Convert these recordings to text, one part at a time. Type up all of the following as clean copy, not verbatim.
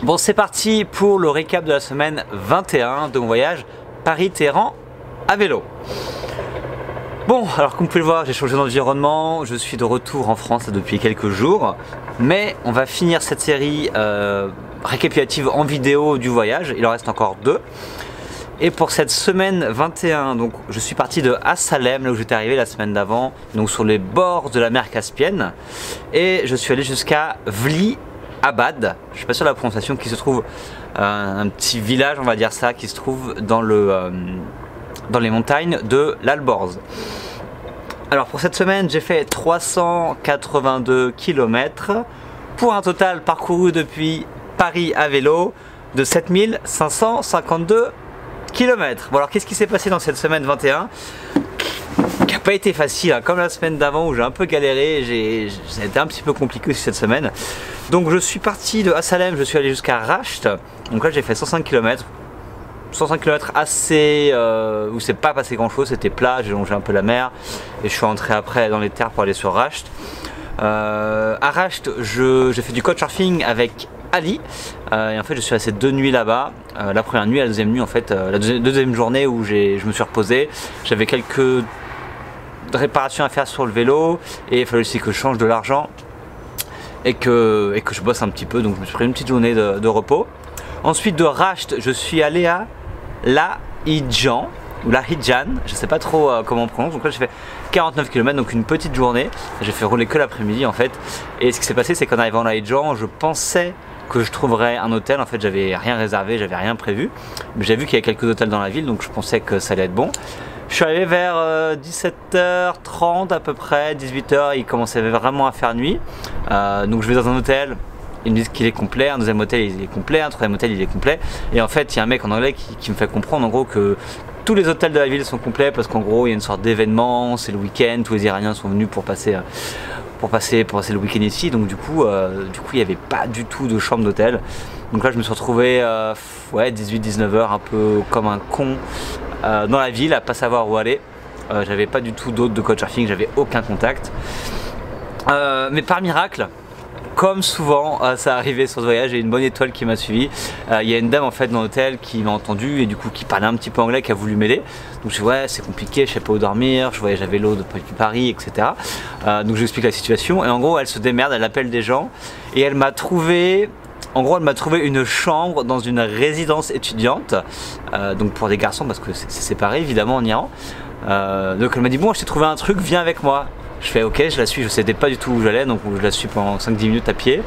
Bon, c'est parti pour le récap de la semaine 21 de mon voyage Paris-Téhéran à vélo. Bon, alors comme vous pouvez le voir, j'ai changé d'environnement, je suis de retour en France depuis quelques jours, mais on va finir cette série récapitulative en vidéo du voyage, il en reste encore 2. Et pour cette semaine 21, donc je suis parti de As-Salem, là où j'étais arrivé la semaine d'avant, donc sur les bords de la mer Caspienne, et je suis allé jusqu'à Vliabad, je suis pas sûr de la prononciation, qui se trouve un petit village, on va dire ça, qui se trouve dans les montagnes de l'Alborz. Alors pour cette semaine, j'ai fait 382 km pour un total parcouru depuis Paris à vélo de 7552 km. Bon, alors qu'est-ce qui s'est passé dans cette semaine 21 qui n'a pas été facile, hein, comme la semaine d'avant où j'ai un peu galéré, ça a été un petit peu compliqué aussi cette semaine. Donc je suis parti de As-Salem, je suis allé jusqu'à Rasht, donc là j'ai fait 105 km. 105 km assez où c'est pas passé grand chose, c'était plat, j'ai longé un peu la mer et je suis rentré après dans les terres pour aller sur Rasht. À Rasht, j'ai fait du couchsurfing avec Ali et en fait je suis resté 2 nuits là-bas, la première nuit et la deuxième nuit en fait, la deuxième journée où je me suis reposé, j'avais quelques réparations à faire sur le vélo et il fallait aussi que je change de l'argent et que je bosse un petit peu, donc je me suis pris une petite journée de repos. Ensuite de Rasht, je suis allé à Lahidjan, ou Lahidjan, je sais pas trop comment on prononce, donc là j'ai fait 49 km, donc une petite journée, j'ai fait rouler que l'après-midi en fait, et ce qui s'est passé c'est qu'en arrivant à Lahidjan, je pensais que je trouverais un hôtel, en fait j'avais rien réservé, j'avais rien prévu, mais j'ai vu qu'il y avait quelques hôtels dans la ville, donc je pensais que ça allait être bon. Je suis arrivé vers 17h30 à peu près, 18h, il commençait vraiment à faire nuit, donc je vais dans un hôtel. Ils me disent qu'il est complet, un deuxième hôtel il est complet, un troisième hôtel il est complet. Et en fait il y a un mec en anglais qui me fait comprendre en gros que tous les hôtels de la ville sont complets parce qu'en gros il y a une sorte d'événement, c'est le week-end, tous les Iraniens sont venus pour passer le week-end ici. Donc du coup il n'y avait pas du tout de chambre d'hôtel. Donc là je me suis retrouvé 18-19h un peu comme un con dans la ville à pas savoir où aller. J'avais pas du tout d'autres de couchsurfing, j'avais aucun contact. Mais par miracle, comme souvent, ça arrivait sur ce voyage, j'ai une bonne étoile qui m'a suivi. Il y a une dame en fait dans l'hôtel qui m'a entendu et du coup qui parlait un petit peu anglais, qui a voulu m'aider. Donc je dis ouais c'est compliqué, je sais pas où dormir, je voyage à vélo depuis Paris, etc. Donc je lui explique la situation et en gros elle se démerde, elle appelle des gens et elle m'a trouvé... En gros, elle m'a trouvé une chambre dans une résidence étudiante, donc pour des garçons parce que c'est séparé évidemment en Iran. Donc elle m'a dit bon je t'ai trouvé un truc, viens avec moi. Je fais ok, je la suis, je ne savais pas du tout où j'allais, donc je la suis pendant 5-10 minutes à pied.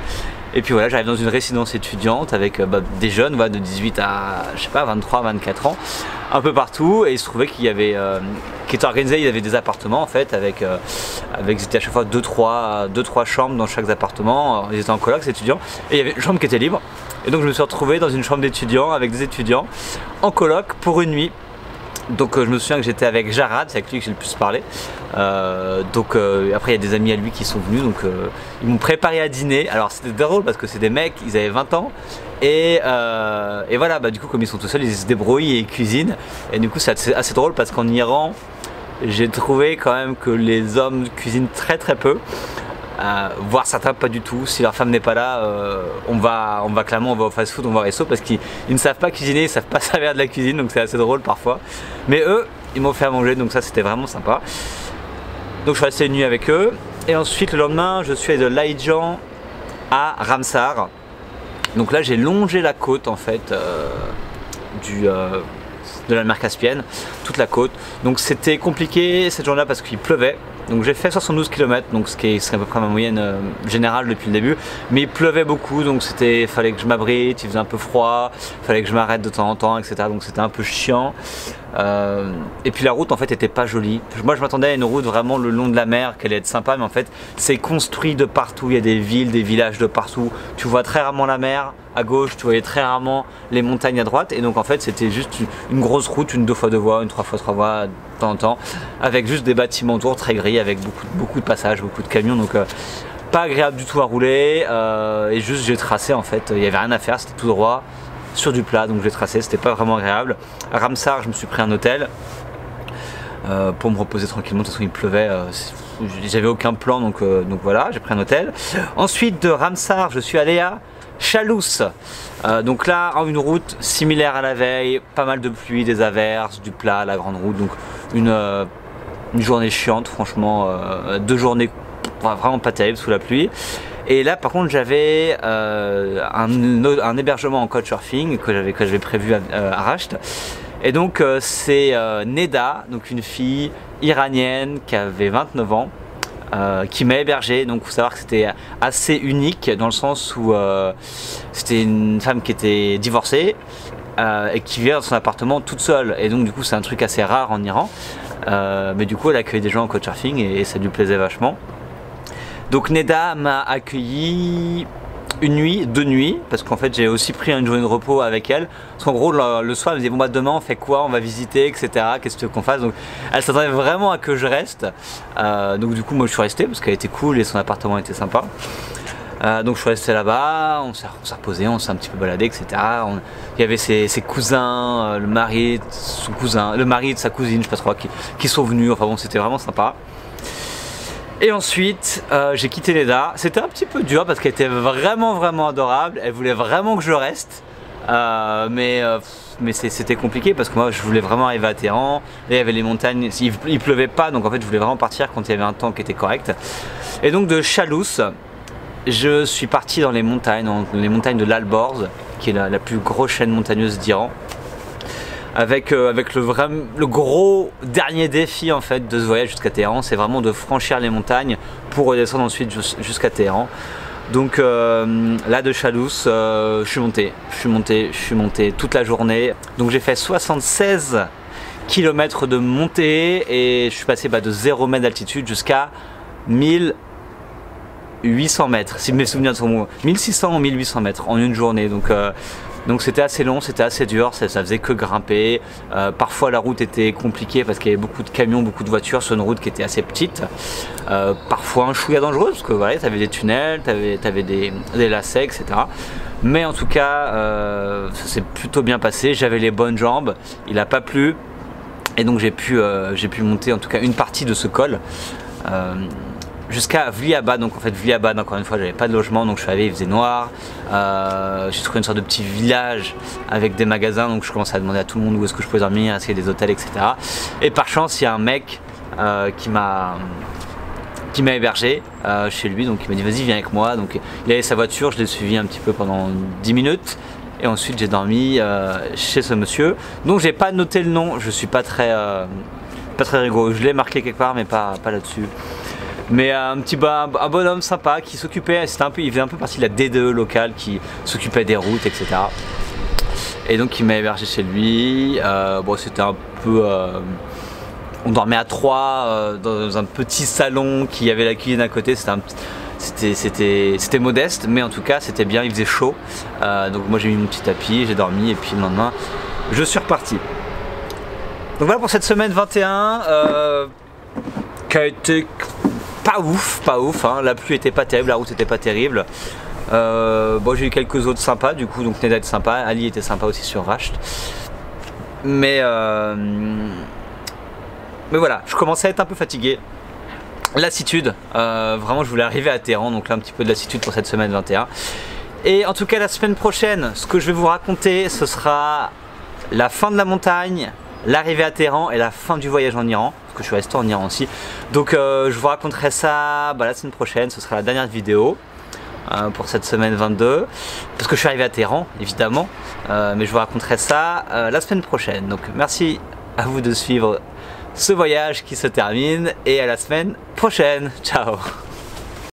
Et puis voilà, j'arrive dans une résidence étudiante avec des jeunes de 18 à, je sais pas, 23, 24 ans, un peu partout. Et il se trouvait qu'il y avait, qui était organisé, il y avait des appartements en fait, avec c'était à chaque fois 2-3 chambres dans chaque appartement. Ils étaient en coloc, ces étudiants, et il y avait une chambre qui était libre. Et donc je me suis retrouvé dans une chambre d'étudiants avec des étudiants en coloc pour une nuit. Donc je me souviens que j'étais avec Jarad, c'est avec lui que j'ai le plus parlé. Après il y a des amis à lui qui sont venus, donc ils m'ont préparé à dîner. Alors c'était drôle parce que c'est des mecs, ils avaient 20 ans. Et voilà, du coup comme ils sont tout seuls, ils se débrouillent et ils cuisinent. Et du coup c'est assez drôle parce qu'en Iran, j'ai trouvé quand même que les hommes cuisinent très peu. Voire certains pas du tout. Si leur femme n'est pas là, on va clairement au fast food, on va au resto parce qu'ils ne savent pas cuisiner, ils savent pas servir de la cuisine, donc c'est assez drôle parfois. Mais eux, ils m'ont fait à manger, donc ça c'était vraiment sympa. Donc je suis resté une nuit avec eux et ensuite le lendemain je suis allé de Lahidjan à Ramsar. Donc là j'ai longé la côte en fait de la mer Caspienne, toute la côte. Donc c'était compliqué cette journée-là parce qu'il pleuvait. Donc j'ai fait 72 km, donc ce qui serait à peu près ma moyenne générale depuis le début. Mais il pleuvait beaucoup, donc fallait que je m'abrite, il faisait un peu froid, fallait que je m'arrête de temps en temps, etc. Donc c'était un peu chiant. Et puis la route en fait était pas jolie. Moi je m'attendais à une route vraiment le long de la mer, qu'elle allait être sympa, mais en fait c'est construit de partout, il y a des villes, des villages de partout. Tu vois très rarement la mer à gauche, tu voyais très rarement les montagnes à droite, et donc en fait c'était juste une grosse route, une 2x2 voies, une 3x3 voies de temps en temps, avec juste des bâtiments autour très gris, avec beaucoup de passages, beaucoup de camions, donc pas agréable du tout à rouler, et juste j'ai tracé en fait, il n'y avait rien à faire, c'était tout droit sur du plat, donc j'ai tracé, c'était pas vraiment agréable. À Ramsar je me suis pris un hôtel pour me reposer tranquillement, de toute façon il pleuvait, j'avais aucun plan, donc voilà, j'ai pris un hôtel. Ensuite de Ramsar je suis allé à Chalousses. Donc là, une route similaire à la veille, pas mal de pluie, des averses, du plat, la grande route. Donc une journée chiante, franchement, 2 journées vraiment pas terribles sous la pluie. Et là par contre j'avais un hébergement en couchsurfing que j'avais prévu à Rasht. Et donc c'est Neda, donc une fille iranienne qui avait 29 ans. Qui m'a hébergé, donc il faut savoir que c'était assez unique dans le sens où c'était une femme qui était divorcée et qui vivait dans son appartement toute seule, et donc du coup c'est un truc assez rare en Iran, mais du coup elle accueille des gens en couchsurfing et ça lui plaisait vachement. Donc Neda m'a accueilli une nuit, 2 nuits, parce qu'en fait j'ai aussi pris une journée de repos avec elle. Parce qu'en gros le soir elle me disait bon bah demain on fait quoi, on va visiter, etc. Qu'est-ce que tu veux qu'on fasse? Donc elle s'attendait vraiment à que je reste. Donc du coup moi je suis resté parce qu'elle était cool et son appartement était sympa. Donc je suis resté là-bas, on s'est reposé, on s'est un petit peu baladé, etc. Il y avait ses cousins, le mari de sa cousine, je sais pas trop, qui sont venus. Enfin bon, c'était vraiment sympa. Et ensuite, j'ai quitté Neda. C'était un petit peu dur parce qu'elle était vraiment adorable. Elle voulait vraiment que je reste. Mais c'était compliqué parce que moi je voulais vraiment arriver à Téhéran. Là, il y avait les montagnes, il pleuvait pas, donc en fait je voulais vraiment partir quand il y avait un temps qui était correct. Et donc de Chalousses, je suis parti dans les montagnes de l'Alborz, qui est la plus grosse chaîne montagneuse d'Iran. Avec le gros dernier défi en fait de ce voyage jusqu'à Téhéran, c'est vraiment de franchir les montagnes pour redescendre ensuite jusqu'à Téhéran. Donc là de Chalousses, je suis monté toute la journée. Donc j'ai fait 76 km de montée et je suis passé de 0 mètres d'altitude jusqu'à 1800 mètres, si mes souvenirs sont bons, 1600 ou 1800 mètres en une journée. Donc c'était assez long, c'était assez dur, ça faisait que grimper. Parfois la route était compliquée parce qu'il y avait beaucoup de camions, beaucoup de voitures sur une route qui était assez petite. Parfois un chouïa dangereux parce que voilà, tu avais des tunnels, tu avais des lacets, etc. Mais en tout cas, ça s'est plutôt bien passé, j'avais les bonnes jambes, il n'a pas plu. Et donc j'ai pu monter en tout cas une partie de ce col. Jusqu'à Vliabad. Donc en fait Vliabad, encore une fois j'avais pas de logement, donc je suis arrivé, il faisait noir. J'ai trouvé une sorte de petit village avec des magasins, donc je commençais à demander à tout le monde où est-ce que je pouvais dormir, est-ce qu'il y a des hôtels, etc. Et par chance il y a un mec qui m'a hébergé chez lui, donc il m'a dit vas-y viens avec moi. Donc il avait sa voiture, je l'ai suivi un petit peu pendant 10 minutes et ensuite j'ai dormi chez ce monsieur dont j'ai pas noté le nom, je suis pas très rigoureux, je l'ai marqué quelque part mais pas là-dessus. Mais un bonhomme sympa qui s'occupait, il faisait un peu partie de la D2 locale qui s'occupait des routes, etc. Et donc il m'a hébergé chez lui. Bon, c'était un peu... on dormait à 3 dans un petit salon qui avait la cuisine à côté. C'était modeste, mais en tout cas c'était bien, il faisait chaud. Donc moi j'ai mis mon petit tapis, j'ai dormi et puis le lendemain je suis reparti. Donc voilà pour cette semaine 21 qui a été... pas ouf, hein. La pluie était pas terrible, la route était pas terrible. Bon, j'ai eu quelques autres sympas du coup, donc Neda était sympa, Ali était sympa aussi sur Rasht. Mais voilà, je commençais à être un peu fatigué. Lassitude, vraiment je voulais arriver à Téhéran, donc là un petit peu de lassitude pour cette semaine 21. Et en tout cas la semaine prochaine, ce que je vais vous raconter, ce sera la fin de la montagne, l'arrivée à Téhéran et la fin du voyage en Iran, parce que je suis resté en Iran aussi. Donc je vous raconterai ça la semaine prochaine, ce sera la dernière vidéo pour cette semaine 22, parce que je suis arrivé à Téhéran évidemment, mais je vous raconterai ça la semaine prochaine. Donc merci à vous de suivre ce voyage qui se termine et à la semaine prochaine, ciao.